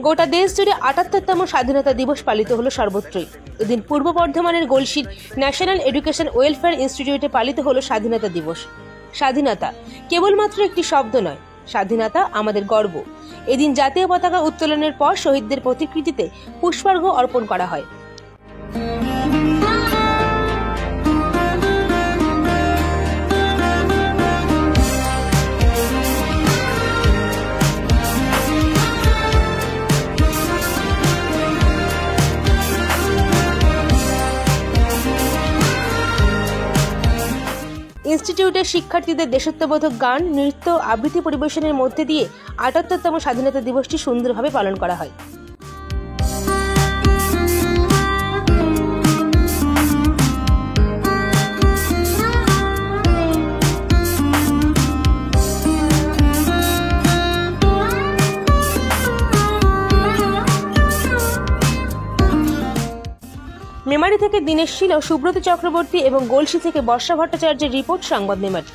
গোটা দেশ জুড়ে ৭৮তম স্বাধীনতা দিবস পালিত হলো সর্বত্রই। এদিন পূর্ব বর্ধমানের গলসির ন্যাশনাল এডুকেশন ওয়েলফেয়ার ইনস্টিটিউটে পালিত হলো স্বাধীনতা দিবস। স্বাধীনতা কেবলমাত্র একটি শব্দ নয়, স্বাধীনতা আমাদের গর্ব। এদিন জাতীয় পতাকা উত্তোলনের পর শহীদদের প্রতিকৃতিতে পুষ্পার্ঘ্য অর্পণ করা হয়। ইনস্টিটিউটের শিক্ষার্থীদের দেশাত্মবোধক গান, নৃত্য, আবৃত্তি পরিবেশনের মধ্যে দিয়ে ৭৮তম স্বাধীনতা দিবসটি সুন্দরভাবে পালন করা হয়। মেমারি থেকে দীনেশ শীল ও সুব্রত চক্রবর্তী এবং গলসি থেকে বর্ষা ভট্টাচার্যের রিপোর্ট, সংবাদ মেমারি।